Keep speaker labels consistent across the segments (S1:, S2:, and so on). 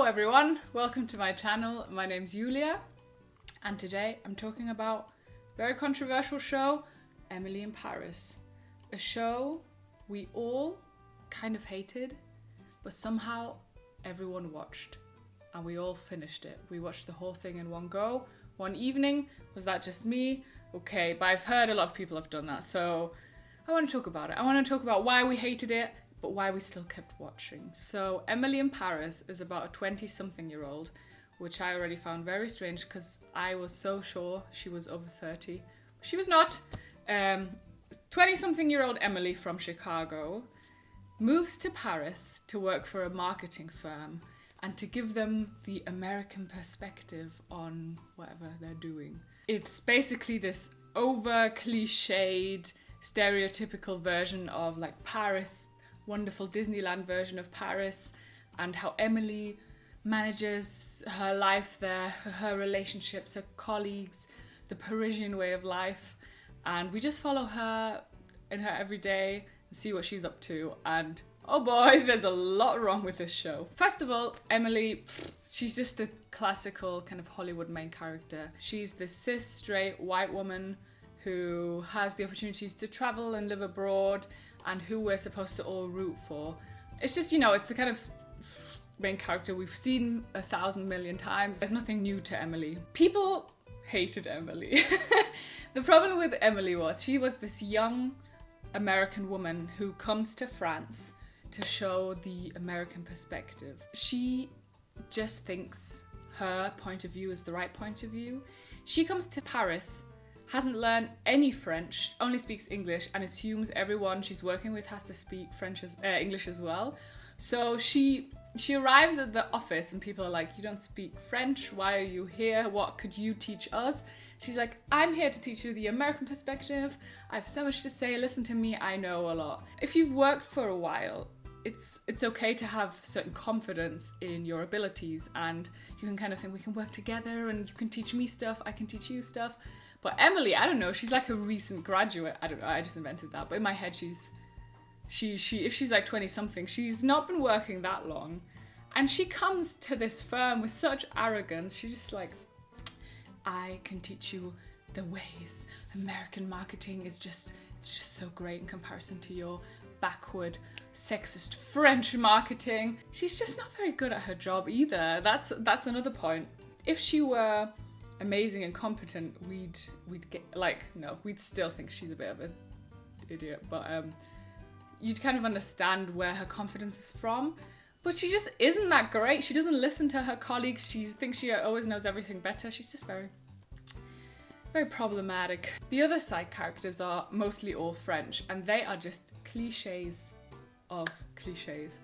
S1: everyone, welcome to my channel. My name's Julia and today I'm talking about a very controversial show, Emily in Paris. A show we all kind of hated, but somehow everyone watched and we all finished it. We watched the whole thing in one go, one evening. Was that just me? Okay, but I've heard a lot of people have done that, so I want to talk about it. I want to talk about why we hated it, but why we still kept watching. So Emily in Paris is about a 20-something-year-old, which I already found very strange because I was so sure she was over 30. She was not. 20-something-year-old Emily from Chicago moves to Paris to work for a marketing firm and to give them the American perspective on whatever they're doing. It's basically this over-cliched, stereotypical version of like Paris, wonderful Disneyland version of Paris, and how Emily manages her life there, her relationships, her colleagues, the Parisian way of life. And we just follow her in her everyday and see what she's up to. And oh boy, there's a lot wrong with this show. First of all, Emily, she's just a classical kind of Hollywood main character. She's this cis, straight, white woman who has the opportunities to travel and live abroad and who we're supposed to all root for. It's just, it's the kind of main character we've seen 1,000 million times. There's nothing new to Emily. People hated Emily. The problem with Emily was she was this young American woman who comes to France to show the American perspective. She just thinks her point of view is the right point of view. She comes to Paris, hasn't learned any French, only speaks English, and assumes everyone she's working with has to speak English as well. So she arrives at the office and people are like, you don't speak French, why are you here? What could you teach us? She's like, I'm here to teach you the American perspective. I have so much to say, listen to me, I know a lot. If you've worked for a while, it's okay to have certain confidence in your abilities and you can kind of think we can work together and you can teach me stuff, I can teach you stuff. But Emily, I don't know, she's like a recent graduate. I don't know, I just invented that. But in my head, if she's like 20 something, she's not been working that long. And she comes to this firm with such arrogance. She's just like, I can teach you the ways. American marketing it's just so great in comparison to your backward, sexist French marketing. She's just not very good at her job either. That's another point. If she were amazing and competent, we'd still think she's a bit of an idiot, but you'd kind of understand where her confidence is from. But she just isn't that great. She doesn't listen to her colleagues. She thinks she always knows everything better. She's just very, very problematic. The other side characters are mostly all French, and they are just cliches of cliches.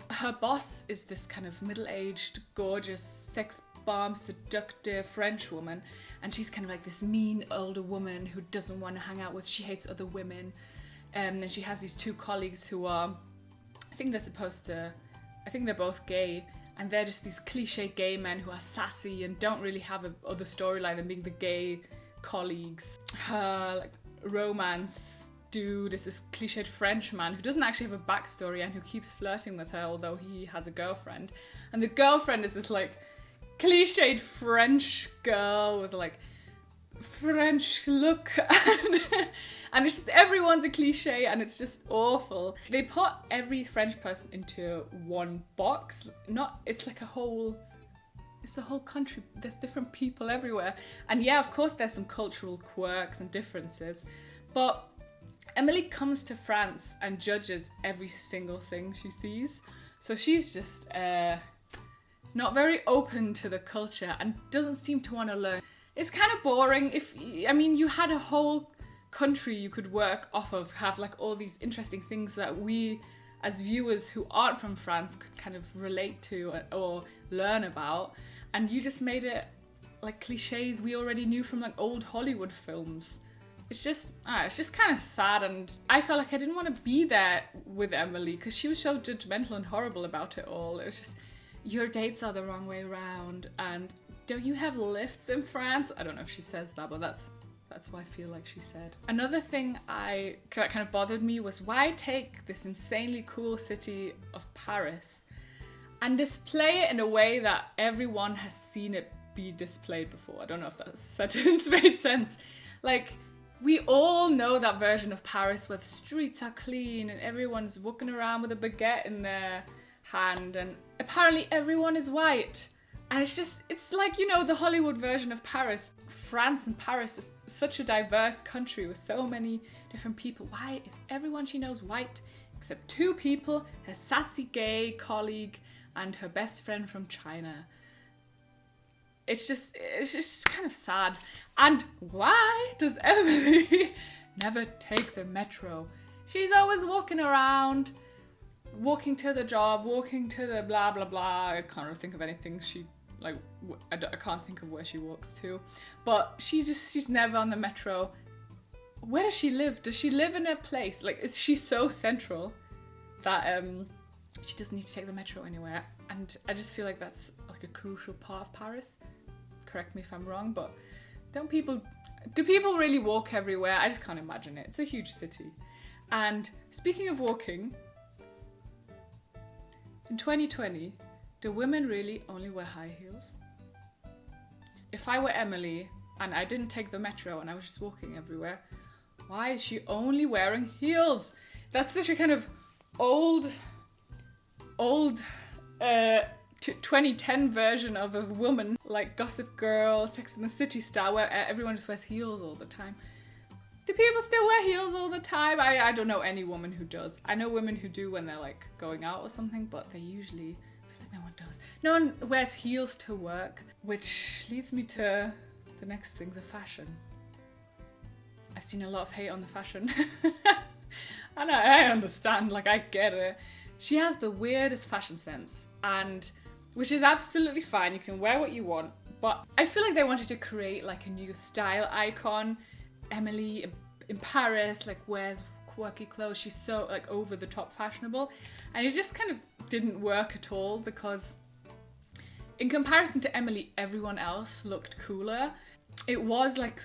S1: Her boss is this kind of middle-aged, gorgeous, sex bomb, seductive French woman, and she's kind of like this mean older woman who doesn't want to hang out with, she hates other women. And then she has these two colleagues who are, I think they're both gay, and they're just these cliche gay men who are sassy and don't really have a other storyline than being the gay colleagues. Her romance dude is this cliched French man who doesn't actually have a backstory and who keeps flirting with her, although he has a girlfriend. And the girlfriend is this cliched French girl with French look and it's just everyone's a cliche and it's just awful. They put every French person into one box. It's a whole country. There's different people everywhere. And yeah, of course there's some cultural quirks and differences, but Emily comes to France and judges every single thing she sees. So she's just not very open to the culture and doesn't seem to want to learn. It's kind of boring. You had a whole country you could work off of, have all these interesting things that we as viewers who aren't from France could kind of relate to or learn about, and you just made it cliches we already knew from old Hollywood films. It's just kind of sad, and I felt like I didn't want to be there with Emily because she was so judgmental and horrible about it all. It was just, your dates are the wrong way around, and don't you have lifts in France? I don't know if she says that, but that's what I feel like she said. Another thing that kind of bothered me was, why take this insanely cool city of Paris and display it in a way that everyone has seen it be displayed before. I don't know if that sentence made sense. Like, we all know that version of Paris where the streets are clean and everyone's walking around with a baguette in their hand, and apparently everyone is white. And it's like, you know, the Hollywood version of Paris. France and Paris is such a diverse country with so many different people. Why is everyone she knows white except 2 people, her sassy gay colleague and her best friend from China? It's just kind of sad. And why does Emily never take the metro? She's always walking around, walking to the job, walking to the blah blah blah. I can't really think of anything I can't think of where she walks to, but she's never on the metro. Where does she live? Does she live in a place, like, is she so central that she doesn't need to take the metro anywhere? And I just feel like that's like a crucial part of Paris. Correct me if I'm wrong, but do people really walk everywhere? I just can't imagine it. It's a huge city. And speaking of walking, in 2020, do women really only wear high heels? If I were Emily and I didn't take the metro and I was just walking everywhere, why is she only wearing heels? That's such a kind of old 2010 version of a woman, like Gossip Girl, Sex and the City style, where everyone just wears heels all the time. Do people still wear heels all the time? I don't know any woman who does. I know women who do when they're like going out or something, but they usually, I feel like no one does. No one wears heels to work, which leads me to the next thing, the fashion. I've seen a lot of hate on the fashion. And I understand, like, I get it. She has the weirdest fashion sense, and which is absolutely fine. You can wear what you want, but I feel like they wanted to create like a new style icon. Emily in Paris, like, wears quirky clothes. She's so like over the top fashionable, and it just kind of didn't work at all, because in comparison to Emily, everyone else looked cooler. It was like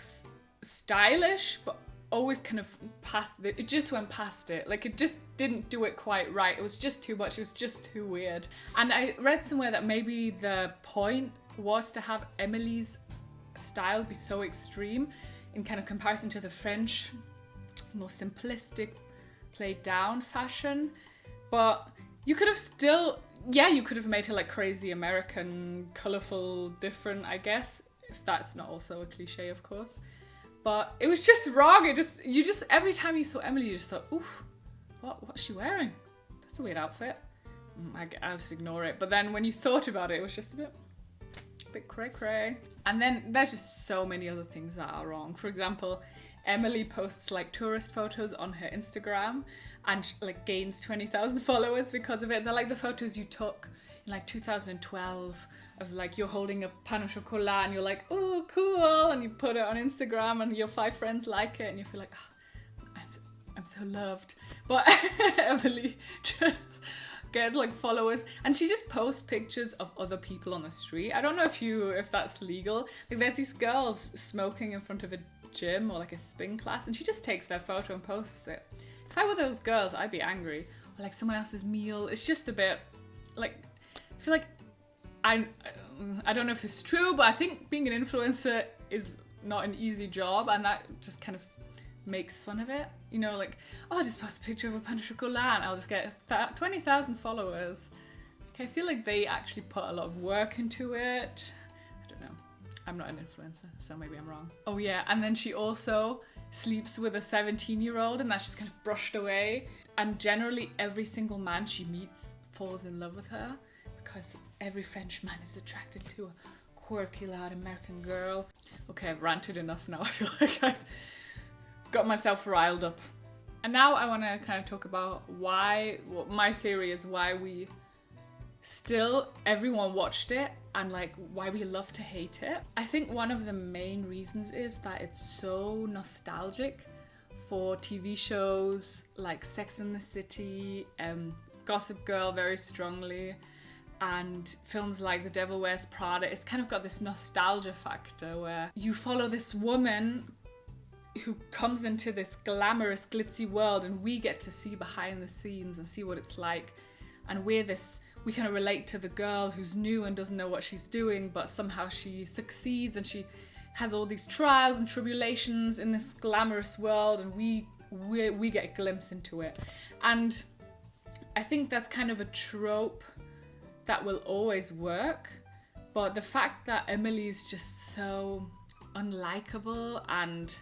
S1: stylish, but always kind of past it. It just went past it. Like, it just didn't do it quite right. It was just too much. It was just too weird. And I read somewhere that maybe the point was to have Emily's style be so extreme in kind of comparison to the French, more simplistic, played down fashion. But you could have you could have made her like crazy American, colourful, different, I guess, if that's not also a cliche, of course. But it was just wrong. You just every time you saw Emily, you just thought, oof, what's she wearing? That's a weird outfit. I'll just ignore it. But then when you thought about it, it was just a bit cray-cray. And then there's just so many other things that are wrong. For example, Emily posts like tourist photos on her Instagram and like gains 20,000 followers because of it. They're like the photos you took in like 2012 of like you're holding a pain au chocolat and you're like, oh, cool, and you put it on Instagram and your 5 friends like it and you feel like, oh, I'm so loved. But Emily just gets like followers, and she just posts pictures of other people on the street. I don't know if that's legal. Like, there's these girls smoking in front of a gym or like a spin class, and she just takes their photo and posts it. If I were those girls, I'd be angry. Or like someone else's meal. It's just a bit like, I feel like I don't know if it's true, but I think being an influencer is not an easy job, and that just kind of makes fun of it. You know, like, oh, I'll just post a picture of a pain au chocolat and I'll just get 20,000 followers. Okay, I feel like they actually put a lot of work into it. I don't know. I'm not an influencer, so maybe I'm wrong. Oh yeah, and then she also sleeps with a 17-year-old, and that's just kind of brushed away. And generally every single man she meets falls in love with her, because every French man is attracted to a quirky, loud American girl. Okay, I've ranted enough now. I feel like I've got myself riled up. And now I want to kind of talk about what my theory is why everyone watched it, and like why we love to hate it. I think one of the main reasons is that it's so nostalgic for TV shows like Sex and the City, Gossip Girl very strongly, and films like The Devil Wears Prada. It's kind of got this nostalgia factor where you follow this woman who comes into this glamorous, glitzy world, and we get to see behind the scenes and see what it's like. and we kind of relate to the girl who's new and doesn't know what she's doing, but somehow she succeeds and she has all these trials and tribulations in this glamorous world, and we get a glimpse into it. And I think that's kind of a trope that will always work, but the fact that Emily is just so unlikable and,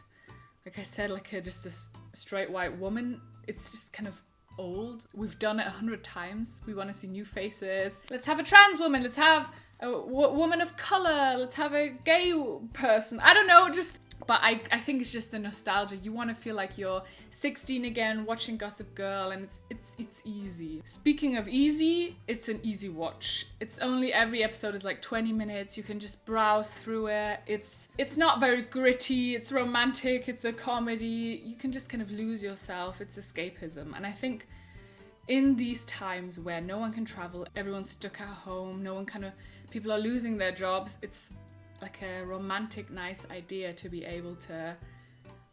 S1: like I said, just a straight white woman, it's just kind of old. We've done it 100 times. We want to see new faces. Let's have a trans woman. Let's have a woman of color. Let's have a gay person. I don't know, but I think it's just the nostalgia. You want to feel like you're 16 again watching Gossip Girl, and it's easy. Speaking of easy, it's an easy watch. It's only, every episode is like 20 minutes. You can just browse through it. It's not very gritty. It's romantic. It's a comedy. You can just kind of lose yourself. It's escapism. And I think in these times where no one can travel, everyone's stuck at home, people are losing their jobs, it's like a romantic, nice idea to be able to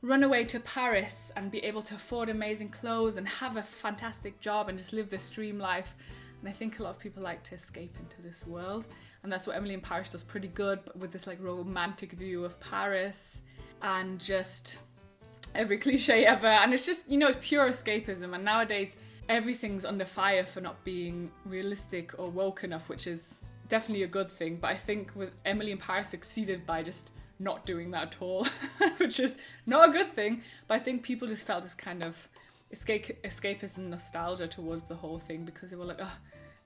S1: run away to Paris and be able to afford amazing clothes and have a fantastic job and just live this dream life. And I think a lot of people like to escape into this world, and that's what Emily in Paris does pretty good, but with this like romantic view of Paris and just every cliche ever. And it's just, it's pure escapism. And nowadays everything's under fire for not being realistic or woke enough, which is definitely a good thing. But I think with Emily in Paris succeeded by just not doing that at all, which is not a good thing. But I think people just felt this kind of escapism nostalgia towards the whole thing, because they were like, oh,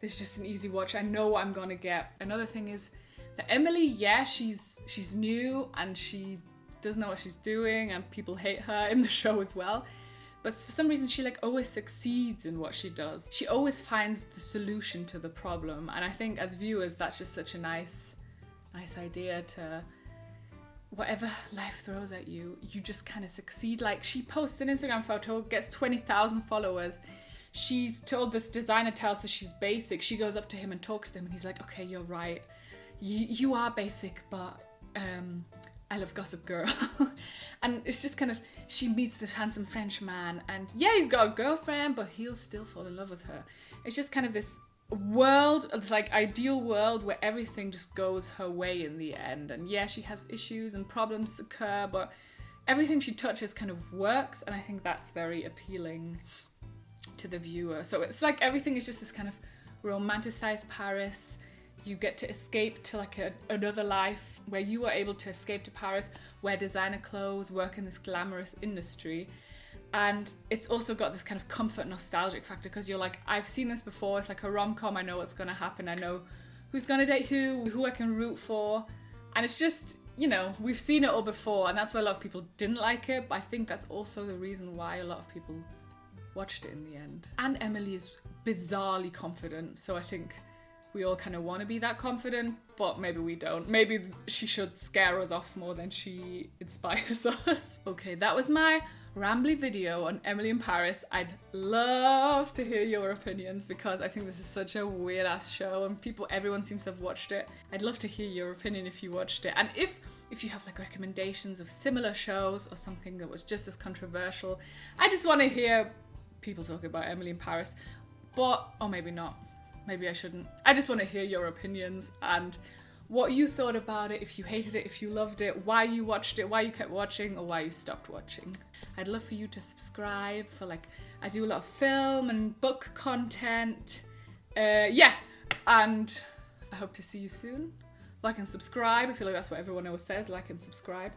S1: this is just an easy watch. I know what I'm gonna get. Another thing is that Emily, yeah, she's new and she doesn't know what she's doing, and people hate her in the show as well. But for some reason, she always succeeds in what she does. She always finds the solution to the problem. And I think as viewers, that's just such a nice idea to, whatever life throws at you, you just kind of succeed. Like, she posts an Instagram photo, gets 20,000 followers. She's told this designer tells her she's basic. She goes up to him and talks to him, and he's like, okay, you're right. You are basic, but I love Gossip Girl. And it's just kind of, she meets this handsome French man, and yeah, he's got a girlfriend, but he'll still fall in love with her. It's just kind of this world, this ideal world where everything just goes her way in the end. And yeah, she has issues and problems occur, but everything she touches kind of works, and I think that's very appealing to the viewer. So it's like everything is just this kind of romanticized Paris. You get to escape to another life where you are able to escape to Paris, wear designer clothes, work in this glamorous industry. And it's also got this kind of comfort nostalgic factor, because you're like, I've seen this before. It's like a rom-com. I know what's going to happen. I know who's going to date who I can root for. And it's just, we've seen it all before. And that's why a lot of people didn't like it. But I think that's also the reason why a lot of people watched it in the end. And Emily is bizarrely confident. So I think we all kind of want to be that confident, but maybe we don't. Maybe she should scare us off more than she inspires us. Okay, that was my rambly video on Emily in Paris. I'd love to hear your opinions, because I think this is such a weird ass show and everyone seems to have watched it. I'd love to hear your opinion if you watched it. And if you have recommendations of similar shows or something that was just as controversial, I just want to hear people talk about Emily in Paris. Or maybe not. Maybe I shouldn't. I just want to hear your opinions and what you thought about it, if you hated it, if you loved it, why you watched it, why you kept watching, or why you stopped watching. I'd love for you to subscribe for I do a lot of film and book content. And I hope to see you soon. Like and subscribe. I feel like that's what everyone always says, like and subscribe.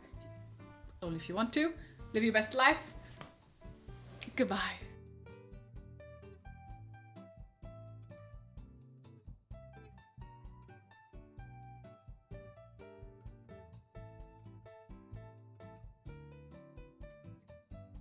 S1: Only if you want to. Live your best life. Goodbye.